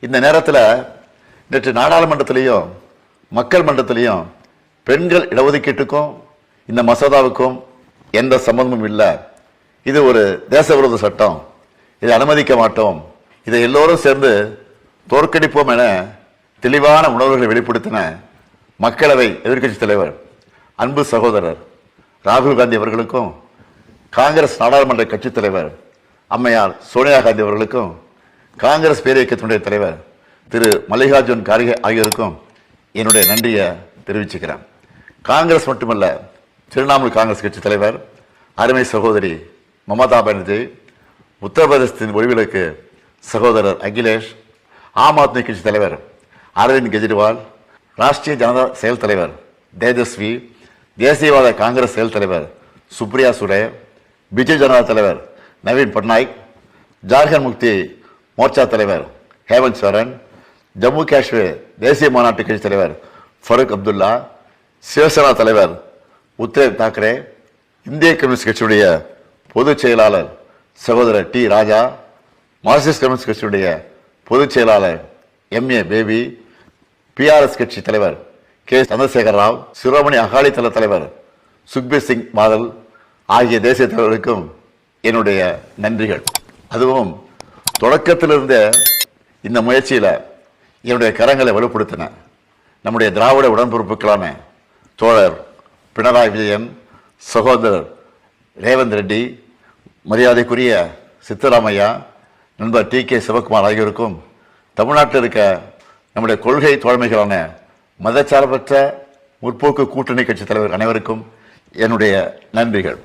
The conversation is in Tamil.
இந்த நேரத்தில் நேற்று நாடாளுமன்றத்திலையும் மக்கள் மன்றத்திலையும் பெண்கள் இடஒதுக்கீட்டுக்கும் இந்த மசோதாவுக்கும் எந்த சம்பந்தமும் இல்லை. இது ஒரு தேசவிரோத சட்டம், இதை அனுமதிக்க மாட்டோம், இதை எல்லோரும் சேர்ந்து தோற்கடிப்போம் என தெளிவான உணர்வுகளை வெளிப்படுத்தின மக்களவை எதிர்க்கட்சி தலைவர் அன்பு சகோதரர் ராகுல் காந்தி அவர்களுக்கும், காங்கிரஸ் நாடாளுமன்ற கட்சித் தலைவர் அம்மையார் சோனியா காந்தி அவர்களுக்கும், காங்கிரஸ் பேரியக்கத்தினுடைய தலைவர் திரு மல்லிகார்ஜுன் கார்கே ஆகியோருக்கும் என்னுடைய நன்றியை தெரிவிச்சுக்கிறேன். காங்கிரஸ் மட்டுமல்ல, திரிணாமுல் காங்கிரஸ் கட்சி தலைவர் அருமை சகோதரி மமதா பானர்ஜி, உத்தரப்பிரதேசத்தின் ஒளிவிளக்கு சகோதரர் அகிலேஷ், ஆம் ஆத்மி கட்சி தலைவர் அரவிந்த் கெஜ்ரிவால், ராஷ்டிரிய ஜனதா செயல் தலைவர் தேஜஸ்வி, தேசியவாத காங்கிரஸ் செயல் தலைவர் சுப்ரியா சுலே, பிஜு ஜனதா தலைவர் நவீன் பட்நாயக், ஜார்க்கண்ட் முக்தி மோர்ச்சா தலைவர் ஹேமந்த் சோரன், ஜம்மு காஷ்மீர் தேசிய மாநாட்டு கட்சி தலைவர் ஃபருக் அப்துல்லா, சிவசேனா தலைவர் உத்தவ் தாக்கரே, இந்திய கம்யூனிஸ்ட் கட்சியுடைய பொதுச் செயலாளர் சகோதரர் டி ராஜா, மார்க்சிஸ்ட் கம்யூனிஸ்ட் கட்சியுடைய பொதுச் செயலாளர் எம்ஏ பேபி, பிஆர்எஸ் கட்சி தலைவர் கே சந்திரசேகர ராவ், சிரோமணி அகாலி தள தலைவர் சுக்பீர் சிங் பாதல் ஆகிய தேசிய தலைவர்களுக்கும் என்னுடைய நன்றிகள். அதுவும் தொடக்கத்திலிருந்த இந்த முயற்சியில் என்னுடைய கரங்களை வலுப்படுத்தின நம்முடைய திராவிட உடன்பிறப்புகளான தோழர் பினராயி விஜயன், சகோதரர் ரேவந்த் ரெட்டி, மரியாதைக்குரிய சித்தராமையா, நண்பர் டி கே சிவகுமார் ஆகியோருக்கும், தமிழ்நாட்டில் இருக்க நம்முடைய கொள்கை தோழமைகளான மதச்சார்பற்ற முற்போக்கு கூட்டணி கட்சி தலைவர் அனைவருக்கும் என்னுடைய நன்றிகள்.